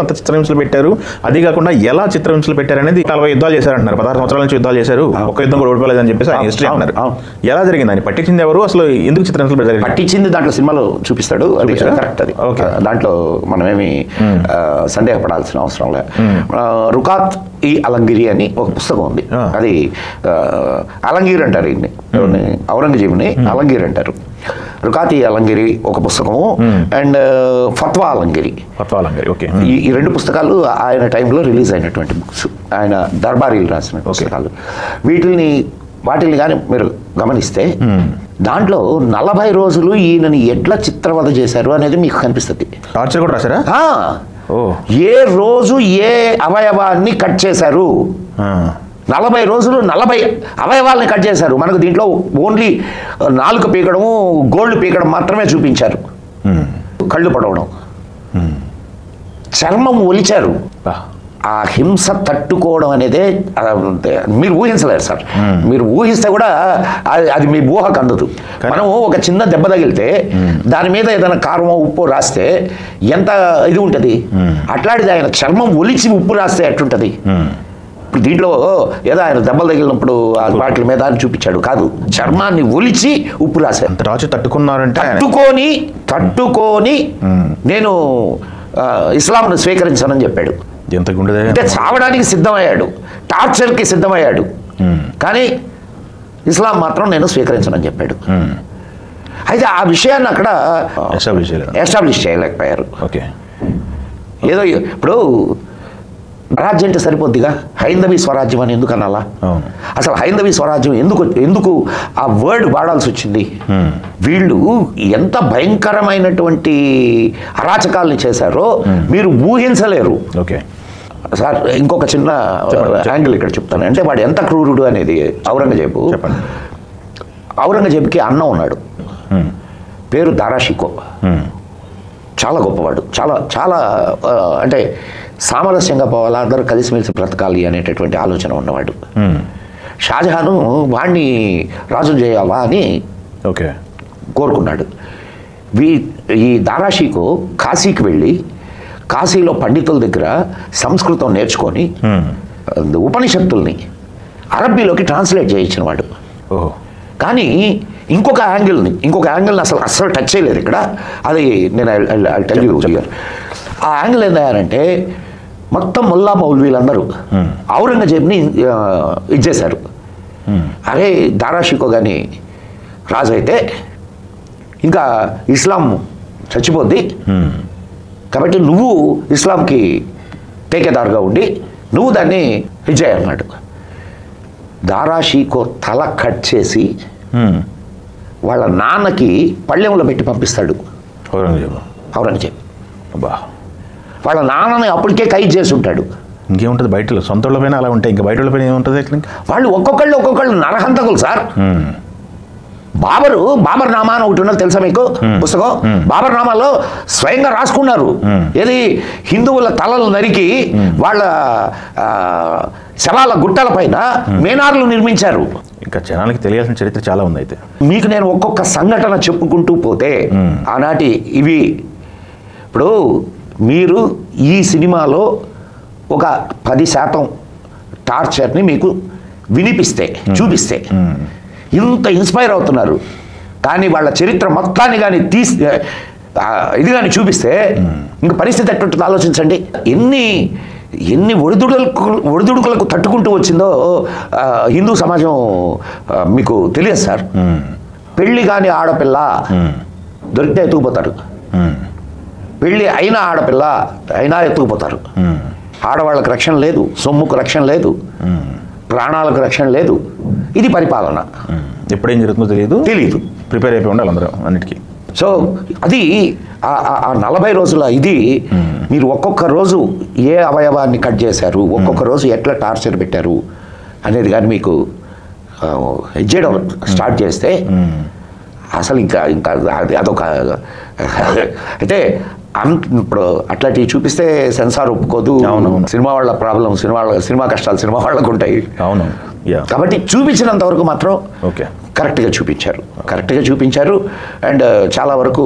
అంత చిత్రహింసలు పెట్టారు. అది కాకుండా ఎలా చిత్రహింసలు పెట్టారు అనేది 40 యుద్ధాలు చేశారంటున్నారు. 16 సంవత్సరాల నుంచి యుద్ధాలు చేశారు, ఒక్క యుద్ధం కూడా ఓడిపోలేదని చెప్పేసి ఆయన హిస్టరీ అంటున్నారు. ఎలా జరిగింది, ఆయన పట్టించింది ఎవరు, అసలు ఎందుకు చిత్రహింసలు పెట్టారు? పట్టించింది దాంట్లో సినిమాలో చూపిస్తాడు, అది కరెక్ట్. అది దాంట్లో మనమేమి సందేహపడాల్సిన అవసరం లేదు. రుకాత్ ఈ అలంగిరి అని ఒక పుస్తకం ఉంది. అది అలంగిరి అంటారు, ఔరంగజేబుని అలంగిరి అంటారు. రుకాతి అలంగిరి ఒక పుస్తకము, అండ్ ఫత్వా అలంగిరి. ఈ 2 పుస్తకాలు ఆయన టైంలో రిలీజ్ అయినటువంటి బుక్స్, ఆయన దర్బారీలు రాసిన పుస్తకాలు. వాటిని కానీ మీరు గమనిస్తే దాంట్లో 40 రోజులు ఈయనని ఎట్లా చిత్రవధ చేశారు అనేది మీకు కనిపిస్తుంది. టార్చర్ కూడా రాశారా? ఏ రోజు ఏ అవయవాన్ని కట్ చేశారు, 40 రోజులు 40 అవయవాల్ని కట్ చేశారు. మనకు దీంట్లో ఓన్లీ నాలుక పీకడము, గోల్డ్ పీకడం మాత్రమే చూపించారు. కళ్ళు పడవడం, చర్మం ఒలిచారు. ఆ హింస తట్టుకోవడం అనేదే మీరు ఊహించలేరు సార్. మీరు ఊహిస్తే కూడా అది మీ ఊహకు అందదు. మనం ఒక చిన్న దెబ్బ తగిలితే దాని మీద ఏదైనా కారమో ఉప్పు రాస్తే ఎంత ఇది ఉంటుంది, అట్లాంటిది ఆయన చర్మం ఒలిచి ఉప్పు రాస్తే ఎట్లుంటుంది. దీంట్లో ఏదో ఆయన దెబ్బలు తగిలినప్పుడు వాటి మీద అని చూపించాడు, కాదు, చర్మాన్ని ఒలిచి ఉప్పు రాశారు. తట్టుకొని నేను ఇస్లాంను స్వీకరించానని చెప్పాడు. అంటే చావడానికి సిద్ధమయ్యాడు, టార్చర్కి సిద్ధమయ్యాడు, కానీ ఇస్లాం మాత్రం నేను స్వీకరించనని చెప్పాడు. అయితే ఆ విషయాన్ని అక్కడ ఎస్టాబ్లిష్ చేయలేకపోయారు. ఏదో ఇప్పుడు రాజ్యం అంటే సరిపోద్దిగా, హైందవీ స్వరాజ్యం అని ఎందుకు అనాలా? అసలు హైందవీ స్వరాజ్యం ఎందుకు ఆ వర్డ్ వాడాల్సి వచ్చింది? వీళ్ళు ఎంత భయంకరమైనటువంటి అరాచకాలని చేశారో మీరు ఊహించలేరు. సార్, ఇంకొక చిన్న యాంగిల్ ఇక్కడ చెప్తాను. అంటే వాడు ఎంత క్రూరుడు అనేది. ఔరంగజేబుకి అన్న ఉన్నాడు, పేరు దారాషికో. చాలా గొప్పవాడు, చాలా చాలా అంటే సామరస్యంగా పోవాలా, అందరూ కలిసిమెలిసి బ్రతకాలి అనేటటువంటి ఆలోచన ఉన్నవాడు. షాజహాను వాణ్ణి రాజు చేయాలా అని కోరుకున్నాడు. ఈ దారాషికో కాశీకి వెళ్ళి కాశీలో పండితుల దగ్గర సంస్కృతం నేర్చుకొని ఉపనిషత్తుల్ని అరబ్బీలోకి ట్రాన్స్లేట్ చేయించిన వాడు. కానీ ఇంకొక యాంగిల్ని అసలు టచ్ చేయలేదు ఇక్కడ. అది నేను టెల్ యూ హియర్. ఆ యాంగిల్ ఏంటంటే మొత్తం ముల్లా మౌల్వీలందరూ ఔరంగజేబ్ని ఇచ్చేశారు. అరే దారాషికో కానీ రాజు అయితే ఇంకా ఇస్లాం చచ్చిపోద్ది, కాబట్టి నువ్వు ఇస్లాంకి టేకేదారుగా ఉండి నువ్వు దాన్ని ఇచ్చేయన్నాడు. దారాషికో తల కట్ చేసి వాళ్ళ నాన్నకి పళ్ళెంలో పెట్టి పంపిస్తాడు ఔరంగజేబ్. వాళ్ళ నాన్నని అప్పటికే ఖైదు చేసి ఉంటాడు. ఇంకేముంటుంది, బయట సొంత పైన అలా ఉంటాయి, ఇంకా బయట పైన ఏముంటుంది? వాళ్ళు ఒక్కొక్కళ్ళు నరహంతకులు సార్. బాబర్ నామా అని ఒకటి ఉన్నది తెలుసా మీకు పుస్తకం? బాబర్ నామాలో స్వయంగా రాసుకున్నారు, ఏది హిందువుల తలలు నరికి వాళ్ళ శవాల గుట్టల పైన మీనార్లు నిర్మించారు. ఇంకా జనాలకి తెలియాల్సిన చరిత్ర చాలా ఉంది. అయితే మీకు నేను ఒక్కొక్క సంఘటన చెప్పుకుంటూ పోతే ఆనాటి ఇవి. ఇప్పుడు మీరు ఈ సినిమాలో ఒక 10% టార్చర్ని మీకు వినిపిస్తే, చూపిస్తే ఇంత ఇన్స్పైర్ అవుతున్నారు. కానీ వాళ్ళ చరిత్ర మొత్తాన్ని కానీ ఇది కానీ చూపిస్తే ఇంకా పరిస్థితి ఎట్టుంటుందో ఆలోచించండి. ఎన్ని ఒడిదుడుకులకు తట్టుకుంటూ వచ్చిందో హిందూ సమాజం మీకు తెలియదు సార్. పెళ్ళి కాని ఆడపిల్ల దొరికితే ఎత్తుకుపోతారు, పెళ్ళి అయిన ఆడపిల్ల అయినా ఎత్తుకుపోతారు. ఆడవాళ్ళకు రక్షణ లేదు, సొమ్ముకు రక్షణ లేదు, ప్రాణాలకు రక్షణ లేదు. ఇది పరిపాలన. ఎప్పుడేం జరుగుతుందో తెలియదు. ప్రిపేర్ అయిపోయి ఉండాలి అందరూ అన్నిటికీ. సో అది ఆ 40 రోజుల ఇది మీరు ఒక్కొక్క రోజు ఏ అవయవాన్ని కట్ చేశారు, ఒక్కొక్క రోజు ఎట్లా టార్చర్ పెట్టారు అనేది కానీ మీకు చేయడం స్టార్ట్ చేస్తే అసలు ఇంకా అదొక అయితే ఇప్పుడు అట్లాంటివి చూపిస్తే సెన్సార్ ఒప్పుకోదు. సినిమా వాళ్ళ ప్రాబ్లం, సినిమా కష్టాలు సినిమా వాళ్ళకు ఉంటాయి. కాబట్టి చూపించినంత వరకు మాత్రం కరెక్ట్గా చూపించారు. అండ్ చాలా వరకు